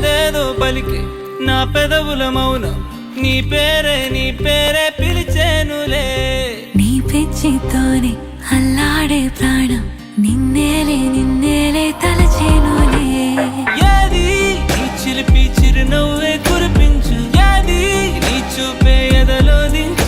ఏదేదో పలికి నా పెదవుల మౌనం నీ పేరే పిలిచేనులే. నీ పిచ్చితోనే అల్లాడే ప్రాణం నిన్నేలే తలచేనులే. ఏది నీ చిలిపి చిరునవ్వే కురిపించు, ఏది నీ చూపే ఎదలో దించు.